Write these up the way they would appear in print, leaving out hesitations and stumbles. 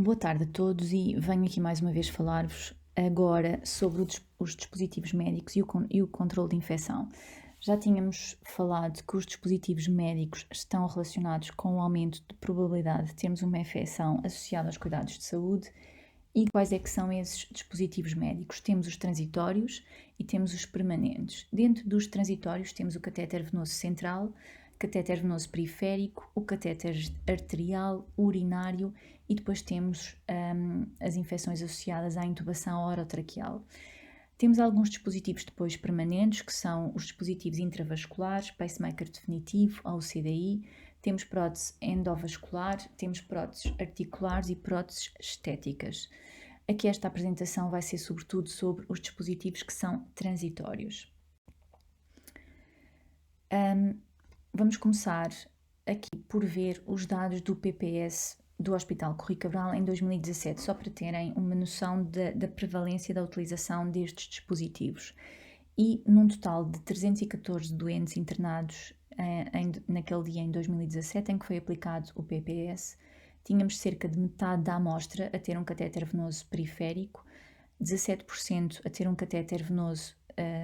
Boa tarde a todos e venho aqui mais uma vez falar-vos agora sobre os dispositivos médicos e o controle de infecção. Já tínhamos falado que os dispositivos médicos estão relacionados com o aumento de probabilidade de termos uma infecção associada aos cuidados de saúde. E quais é que são esses dispositivos médicos? Temos os transitórios e temos os permanentes. Dentro dos transitórios temos o catéter venoso central, catéter venoso periférico, o catéter arterial, urinário e depois temos as infecções associadas à intubação orotraqueal. Temos alguns dispositivos depois permanentes, que são os dispositivos intravasculares, pacemaker definitivo, ou CDI, temos prótese endovascular, temos próteses articulares e próteses estéticas. Aqui esta apresentação vai ser sobretudo sobre os dispositivos que são transitórios. Vamos começar aqui por ver os dados do PPS do Hospital Correio Cabral em 2017, só para terem uma noção da prevalência da utilização destes dispositivos. E num total de 314 doentes internados naquele dia em 2017, em que foi aplicado o PPS, tínhamos cerca de metade da amostra a ter um catéter venoso periférico, 17% a ter um catéter venoso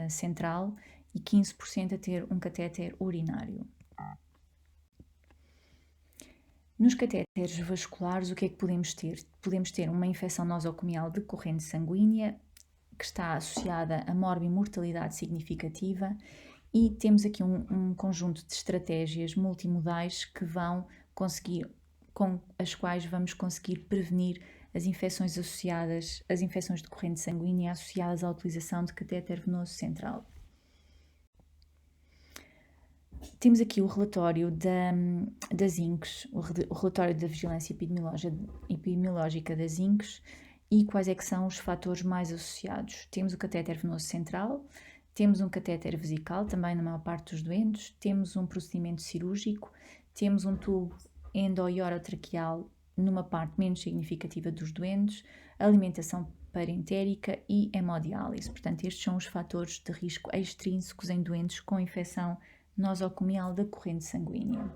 central e 15% a ter um catéter urinário. Nos catéteres vasculares, o que é que podemos ter? Podemos ter uma infecção nosocomial de corrente sanguínea, que está associada a morbimortalidade significativa, e temos aqui um conjunto de estratégias multimodais que vão conseguir, com as quais vamos conseguir prevenir as infecções associadas, as infecções de corrente sanguínea associadas à utilização de catéter venoso central. Temos aqui o relatório das INCs, o relatório da vigilância epidemiológica das INCs e quais é que são os fatores mais associados. Temos o catéter venoso central, temos um catéter vesical, também na maior parte dos doentes, temos um procedimento cirúrgico, temos um tubo endo-orotraqueal numa parte menos significativa dos doentes, alimentação parentérica e hemodiálise. Portanto, estes são os fatores de risco extrínsecos em doentes com infecção nosocomial da corrente sanguínea.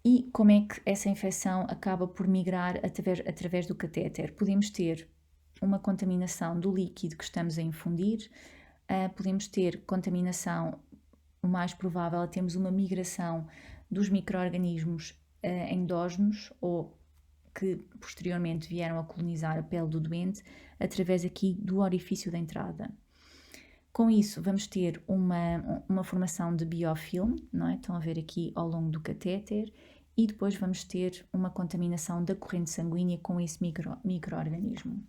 E como é que essa infecção acaba por migrar através do catéter? Podemos ter uma contaminação do líquido que estamos a infundir, podemos ter contaminação, o mais provável é termos uma migração dos micro-organismos endógenos ou que posteriormente vieram a colonizar a pele do doente através aqui do orifício da entrada. Com isso, vamos ter uma formação de biofilme, não é? Estão a ver aqui ao longo do catéter, e depois vamos ter uma contaminação da corrente sanguínea com esse micro-organismo.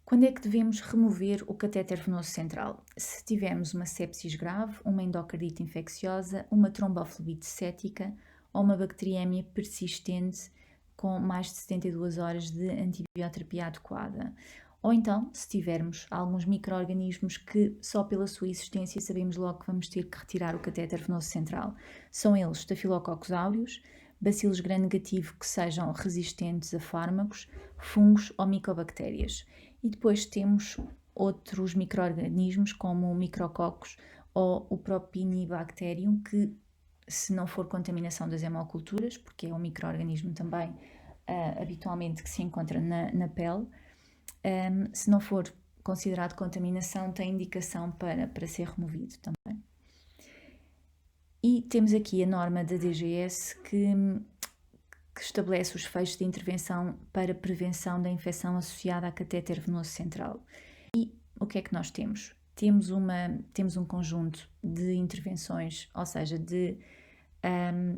Quando é que devemos remover o catéter venoso central? Se tivermos uma sepsis grave, uma endocardite infecciosa, uma tromboflebite cética ou uma bacteriémia persistente com mais de 72 horas de antibioterapia adequada. Ou então, se tivermos alguns micro-organismos que só pela sua existência sabemos logo que vamos ter que retirar o catéter venoso central. São eles Staphylococcus aureus, bacilos gram-negativo que sejam resistentes a fármacos, fungos ou micobactérias. E depois temos outros micro-organismos como o micrococcus ou o Propionibacterium, que se não for contaminação das hemoculturas, porque é um micro-organismo também habitualmente que se encontra na pele, se não for considerado contaminação, tem indicação para ser removido também. E temos aqui a norma da DGS que estabelece os fechos de intervenção para prevenção da infecção associada a catéter venoso central. E o que é que nós temos? Temos um conjunto de intervenções, ou seja, de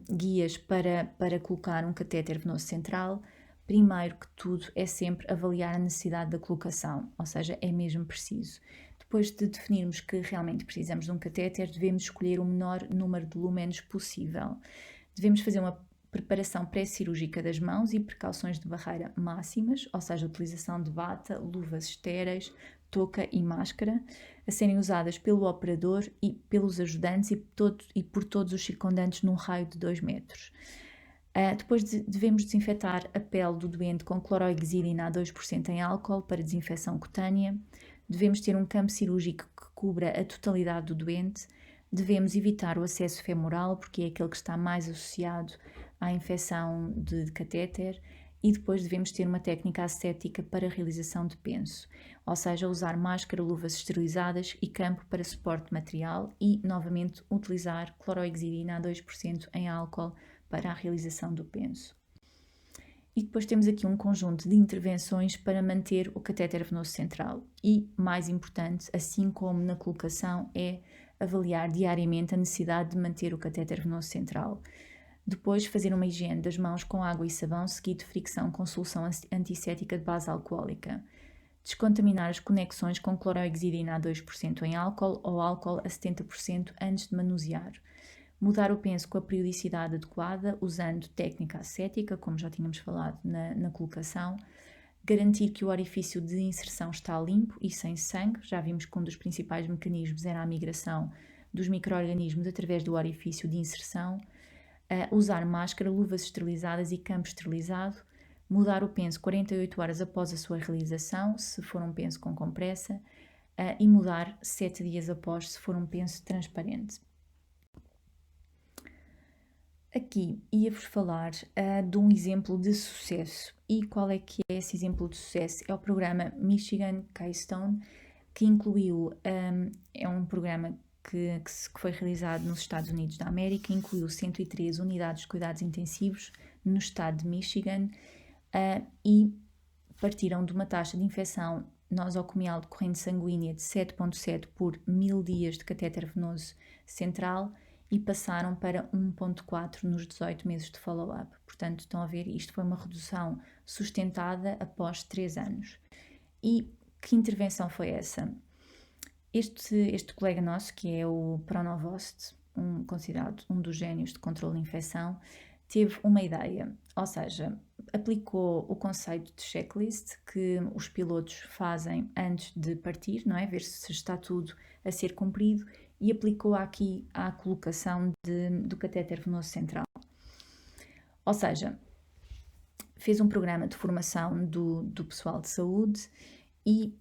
guias para colocar um catéter venoso central. Primeiro que tudo é sempre avaliar a necessidade da colocação, ou seja, é mesmo preciso. Depois de definirmos que realmente precisamos de um catéter, devemos escolher o menor número de lúmenes possível. Devemos fazer uma preparação pré-cirúrgica das mãos e precauções de barreira máximas, ou seja, a utilização de bata, luvas estéreis, touca e máscara, a serem usadas pelo operador e pelos ajudantes e por todos os circundantes num raio de 2 metros. Depois devemos desinfetar a pele do doente com clorohexidina a 2% em álcool para desinfecção cutânea. Devemos ter um campo cirúrgico que cubra a totalidade do doente. Devemos evitar o acesso femoral, porque é aquele que está mais associado à infecção de catéter, e depois devemos ter uma técnica ascética para a realização de penso, ou seja, usar máscara, luvas esterilizadas e campo para suporte material e, novamente, utilizar clorohexidina a 2% em álcool para a realização do penso. E depois temos aqui um conjunto de intervenções para manter o catéter venoso central. E, mais importante, assim como na colocação, é avaliar diariamente a necessidade de manter o catéter venoso central. Depois, fazer uma higiene das mãos com água e sabão, seguido de fricção com solução antisséptica de base alcoólica. Descontaminar as conexões com clorohexidina a 2% em álcool ou álcool a 70% antes de manusear. Mudar o penso com a periodicidade adequada, usando técnica ascética, como já tínhamos falado na colocação. Garantir que o orifício de inserção está limpo e sem sangue. Já vimos que um dos principais mecanismos era a migração dos micro-organismos através do orifício de inserção. Usar máscara, luvas esterilizadas e campo esterilizado. Mudar o penso 48 horas após a sua realização, se for um penso com compressa. E mudar 7 dias após, se for um penso transparente. Aqui ia-vos falar de um exemplo de sucesso. E qual é que é esse exemplo de sucesso? É o programa Michigan Keystone, que incluiu, é um programa que foi realizado nos Estados Unidos da América, incluiu 103 unidades de cuidados intensivos no estado de Michigan e partiram de uma taxa de infecção nosocomial de corrente sanguínea de 7,7 por 1000 dias de catéter venoso central e passaram para 1,4 nos 18 meses de follow-up. Portanto, estão a ver, isto foi uma redução sustentada após 3 anos. E que intervenção foi essa? Este colega nosso, que é o Pronovost, considerado um dos génios de controle de infecção, teve uma ideia, ou seja, aplicou o conceito de checklist que os pilotos fazem antes de partir, não é? Ver se está tudo a ser cumprido, e aplicou aqui à colocação do catéter venoso central. Ou seja, fez um programa de formação do pessoal de saúde e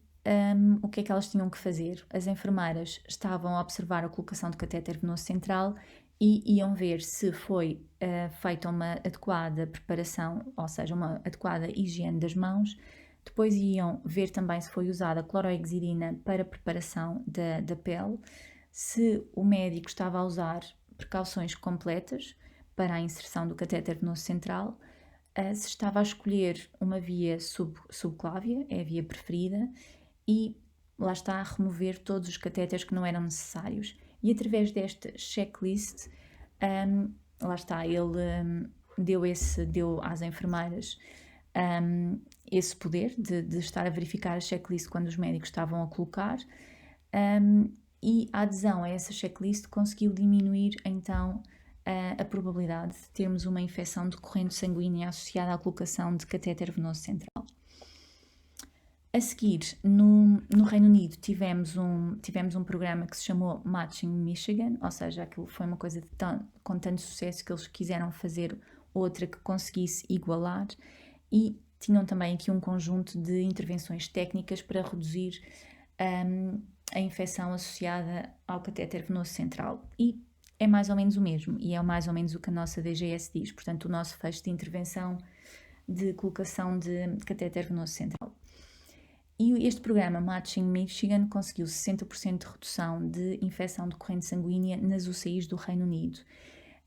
o que é que elas tinham que fazer? As enfermeiras estavam a observar a colocação de catéter venoso central e iam ver se foi feita uma adequada preparação, ou seja, uma adequada higiene das mãos. Depois iam ver também se foi usada clorohexidina para a preparação da pele, se o médico estava a usar precauções completas para a inserção do catéter venoso central, se estava a escolher uma via subclávia, é a via preferida, e lá está a remover todos os catéteres que não eram necessários. E através desta checklist, lá está, ele deu às enfermeiras esse poder de estar a verificar a checklist quando os médicos estavam a colocar, e a adesão a essa checklist conseguiu diminuir então a probabilidade de termos uma infecção de corrente sanguínea associada à colocação de catéter venoso central. A seguir, no Reino Unido, tivemos um programa que se chamou Matching Michigan, ou seja, aquilo foi uma coisa com tanto sucesso que eles quiseram fazer outra que conseguisse igualar, e tinham também aqui um conjunto de intervenções técnicas para reduzir a infecção associada ao catéter venoso central. E é mais ou menos o mesmo, e é mais ou menos o que a nossa DGS diz, portanto, o nosso fecho de intervenção de colocação de catéter venoso central. E este programa Matching Michigan conseguiu 60% de redução de infecção de corrente sanguínea nas UCIs do Reino Unido.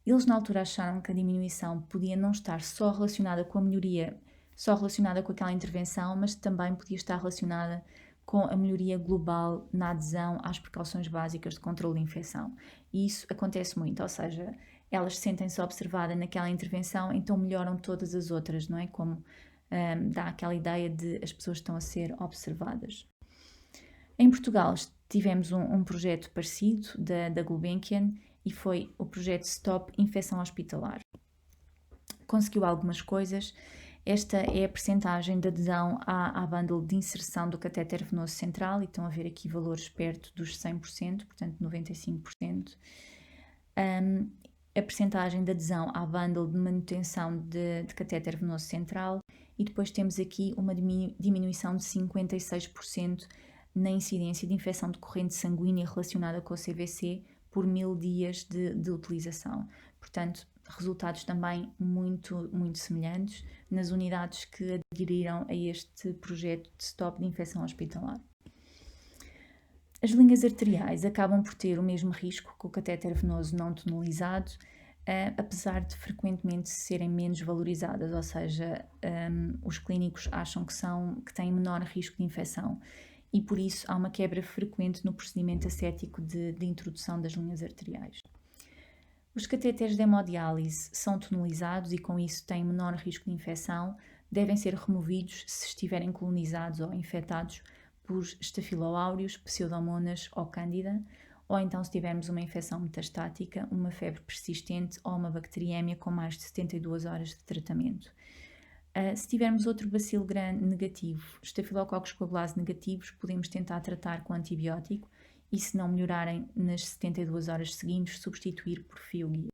Eles na altura acharam que a diminuição podia não estar só relacionada com a melhoria, só relacionada com aquela intervenção, mas também podia estar relacionada com a melhoria global na adesão às precauções básicas de controle de infecção. E isso acontece muito, ou seja, elas sentem-se observadas naquela intervenção, então melhoram todas as outras, não é? Como dá aquela ideia de as pessoas estão a ser observadas. Em Portugal tivemos um projeto parecido da Gulbenkian e foi o projeto Stop Infecção Hospitalar. Conseguiu algumas coisas. Esta é a percentagem de adesão à bundle de inserção do catéter venoso central, e estão a ver aqui valores perto dos 100%, portanto 95%. A percentagem de adesão à bundle de manutenção de catéter venoso central, e depois temos aqui uma diminuição de 56% na incidência de infecção de corrente sanguínea relacionada com o CVC por 1000 dias de utilização. Portanto, resultados também muito semelhantes nas unidades que aderiram a este projeto de stop de infecção hospitalar. As linhas arteriais acabam por ter o mesmo risco que o catéter venoso não tonalizado, apesar de frequentemente serem menos valorizadas, ou seja, os clínicos acham que têm menor risco de infecção e por isso há uma quebra frequente no procedimento ascético de introdução das linhas arteriais. Os catéteres de hemodiálise são tonalizados e com isso têm menor risco de infecção, devem ser removidos se estiverem colonizados ou infectados por estafiloáureos, pseudomonas ou cândida, ou então se tivermos uma infecção metastática, uma febre persistente ou uma bacteriémia com mais de 72 horas de tratamento. Se tivermos outro bacilo gram negativo, estafilococos coagulase negativos, podemos tentar tratar com antibiótico e, se não melhorarem nas 72 horas seguintes, substituir por fio-guia.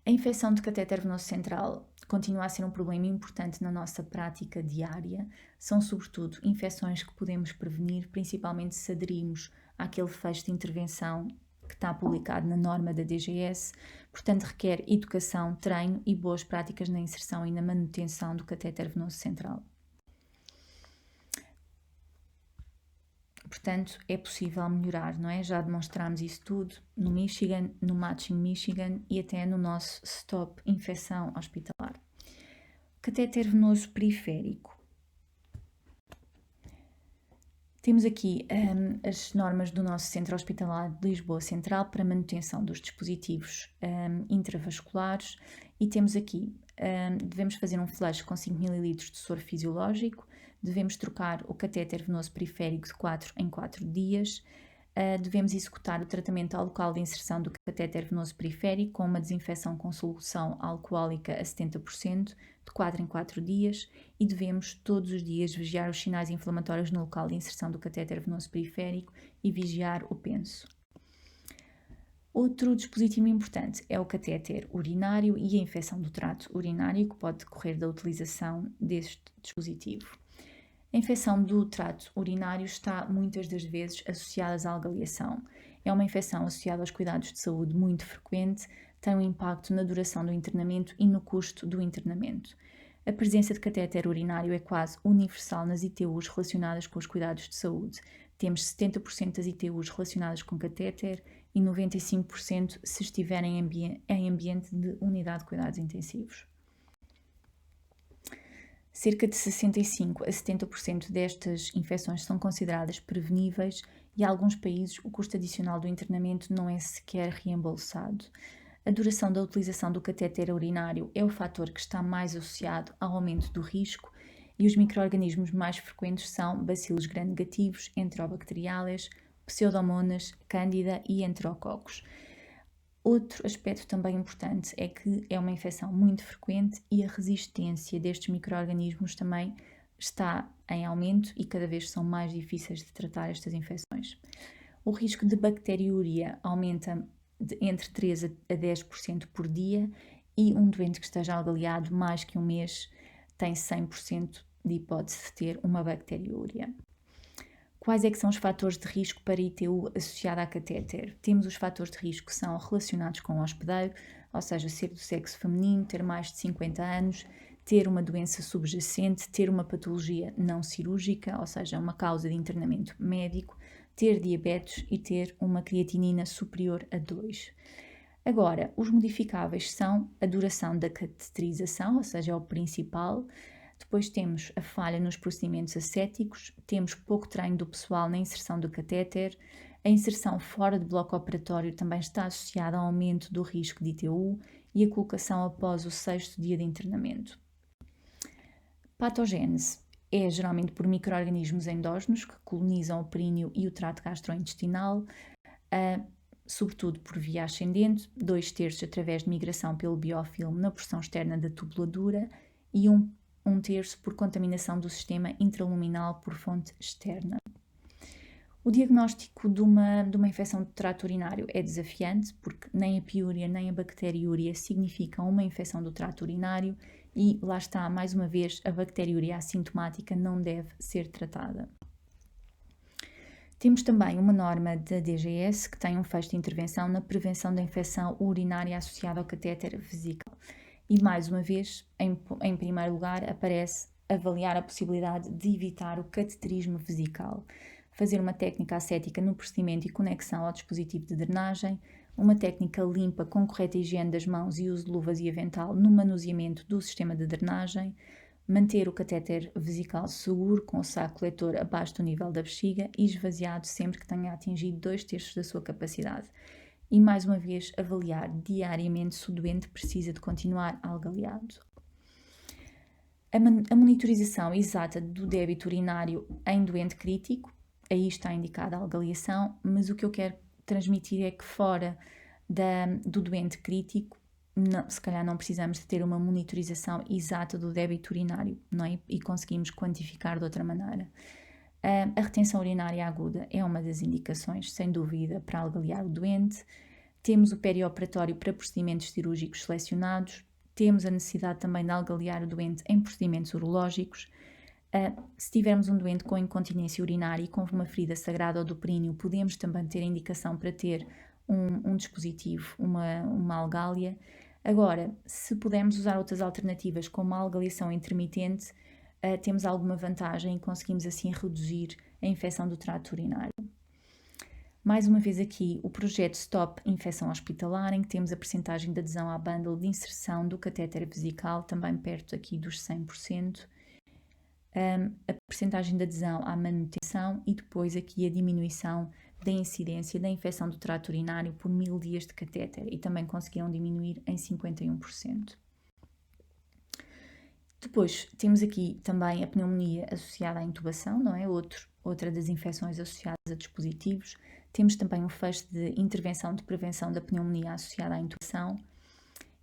A infecção de catéter venoso central continua a ser um problema importante na nossa prática diária. São, sobretudo, infecções que podemos prevenir, principalmente se aderirmos àquele fecho de intervenção que está publicado na norma da DGS. Portanto, requer educação, treino e boas práticas na inserção e na manutenção do catéter venoso central. Portanto, é possível melhorar, não é? Já demonstramos isso tudo no Michigan, no Matching Michigan e até no nosso Stop Infecção Hospitalar. Catéter venoso periférico. Temos aqui as normas do nosso Centro Hospitalar de Lisboa Central para manutenção dos dispositivos intravasculares e temos aqui, devemos fazer um flush com 5 ml de soro fisiológico, devemos trocar o catéter venoso periférico de 4 em 4 dias, devemos executar o tratamento ao local de inserção do catéter venoso periférico com uma desinfecção com solução alcoólica a 70%, de 4 em 4 dias, e devemos todos os dias vigiar os sinais inflamatórios no local de inserção do catéter venoso periférico e vigiar o penso. Outro dispositivo importante é o catéter urinário e a infecção do trato urinário que pode decorrer da utilização deste dispositivo. A infecção do trato urinário está muitas das vezes associada à algaleação. É uma infecção associada aos cuidados de saúde muito frequente, tem um impacto na duração do internamento e no custo do internamento. A presença de catéter urinário é quase universal nas ITUs relacionadas com os cuidados de saúde. Temos 70% das ITUs relacionadas com catéter e 95% se estiverem em ambiente de unidade de cuidados intensivos. Cerca de 65% a 70% destas infecções são consideradas preveníveis e em alguns países o custo adicional do internamento não é sequer reembolsado. A duração da utilização do catéter urinário é o fator que está mais associado ao aumento do risco e os micro-organismos mais frequentes são bacilos gram-negativos, enterobacteriales, pseudomonas, cândida e enterococos. Outro aspecto também importante é que é uma infecção muito frequente e a resistência destes micro-organismos também está em aumento e cada vez são mais difíceis de tratar estas infecções. O risco de bacteriúria aumenta entre 3 a 10% por dia e um doente que esteja algaleado mais que um mês tem 100% de hipótese de ter uma bacteriúria. Quais é que são os fatores de risco para ITU associada a catéter? Temos os fatores de risco que são relacionados com o hospedeiro, ou seja, ser do sexo feminino, ter mais de 50 anos, ter uma doença subjacente, ter uma patologia não cirúrgica, ou seja, uma causa de internamento médico, ter diabetes e ter uma creatinina superior a 2. Agora, os modificáveis são a duração da cateterização, ou seja, é o principal. Depois temos a falha nos procedimentos ascéticos, temos pouco treino do pessoal na inserção do catéter, a inserção fora de bloco operatório também está associada ao aumento do risco de ITU e a colocação após o 6º dia de internamento. Patogênese é geralmente por micro-organismos endógenos que colonizam o períneo e o trato gastrointestinal, sobretudo por via ascendente, 2/3 através de migração pelo biofilme na porção externa da tubuladura e 1/3 por contaminação do sistema intraluminal por fonte externa. O diagnóstico de uma infecção do trato urinário é desafiante porque nem a piúria nem a bacteriúria significam uma infecção do trato urinário e, lá está, mais uma vez, a bacteriúria assintomática não deve ser tratada. Temos também uma norma da DGS que tem um fecho de intervenção na prevenção da infecção urinária associada ao catéter vesical. E mais uma vez, em primeiro lugar, aparece avaliar a possibilidade de evitar o cateterismo vesical, fazer uma técnica ascética no procedimento e conexão ao dispositivo de drenagem, uma técnica limpa com correta higiene das mãos e uso de luvas e avental no manuseamento do sistema de drenagem, manter o catéter vesical seguro com o saco coletor abaixo do nível da bexiga e esvaziado sempre que tenha atingido 2/3 da sua capacidade. E mais uma vez avaliar diariamente se o doente precisa de continuar algaleado. A monitorização exata do débito urinário em doente crítico, aí está indicada a algaleação, mas o que eu quero transmitir é que fora do doente crítico, não, se calhar não precisamos de ter uma monitorização exata do débito urinário, não é? E conseguimos quantificar de outra maneira. A retenção urinária aguda é uma das indicações, sem dúvida, para algalear o doente. Temos o perioperatório para procedimentos cirúrgicos selecionados. Temos a necessidade também de algalear o doente em procedimentos urológicos. Se tivermos um doente com incontinência urinária e com uma ferida sagrada ou do períneo, podemos também ter a indicação para ter um dispositivo, uma algália. Agora, se pudermos usar outras alternativas como a algaleação intermitente, temos alguma vantagem e conseguimos assim reduzir a infecção do trato urinário. Mais uma vez aqui o projeto Stop Infecção Hospitalar, em que temos a percentagem de adesão à bundle de inserção do catéter vesical, também perto aqui dos 100%, a percentagem de adesão à manutenção e depois aqui a diminuição da incidência da infecção do trato urinário por 1000 dias de catéter e também conseguiram diminuir em 51%. Depois temos aqui também a pneumonia associada à intubação, não é? Outra das infecções associadas a dispositivos. Temos também um fecho de intervenção de prevenção da pneumonia associada à intubação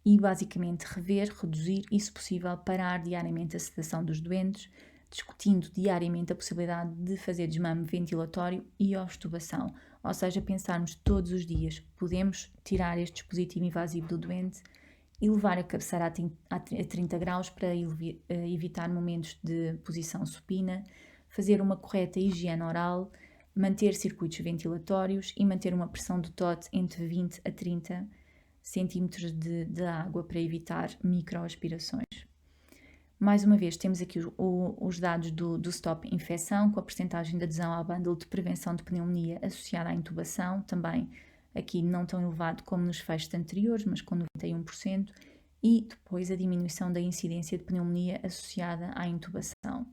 e basicamente rever, reduzir e, se possível, parar diariamente a sedação dos doentes, discutindo diariamente a possibilidade de fazer desmame ventilatório e extubação, ou seja, pensarmos todos os dias, podemos tirar este dispositivo invasivo do doente e levar a cabeceira a 30 graus para evitar momentos de posição supina, fazer uma correta higiene oral, manter circuitos ventilatórios e manter uma pressão do TOT entre 20 a 30 centímetros de água para evitar microaspirações. Mais uma vez, temos aqui os dados do Stop Infecção, com a percentagem de adesão à bundle de prevenção de pneumonia associada à intubação, também aqui não tão elevado como nos fechos anteriores, mas com 91%, e depois a diminuição da incidência de pneumonia associada à intubação.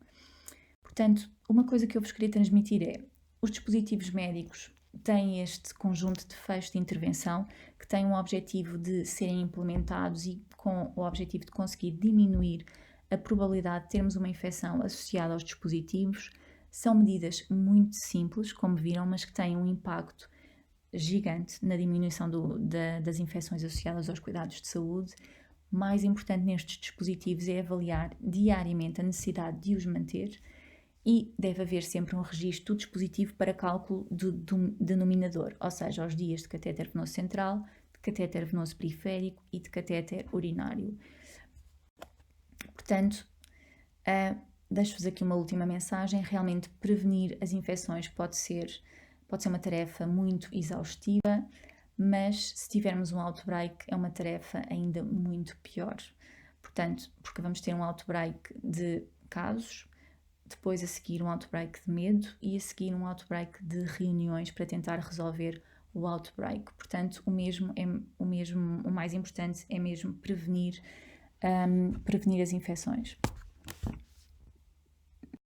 Portanto, uma coisa que eu vos queria transmitir é, os dispositivos médicos têm este conjunto de fechos de intervenção que têm um objetivo de serem implementados e com o objetivo de conseguir diminuir a probabilidade de termos uma infecção associada aos dispositivos. São medidas muito simples, como viram, mas que têm um impacto gigante na diminuição das infecções associadas aos cuidados de saúde. Mais importante nestes dispositivos é avaliar diariamente a necessidade de os manter e deve haver sempre um registro do dispositivo para cálculo do denominador, ou seja, os dias de catéter venoso central, de catéter venoso periférico e de catéter urinário. Portanto, deixo-vos aqui uma última mensagem. Realmente prevenir as infecções pode ser uma tarefa muito exaustiva, mas se tivermos um outbreak é uma tarefa ainda muito pior. Portanto, porque vamos ter um outbreak de casos, depois a seguir um outbreak de medo e a seguir um outbreak de reuniões para tentar resolver o outbreak. Portanto, o mais importante é mesmo prevenir as infecções.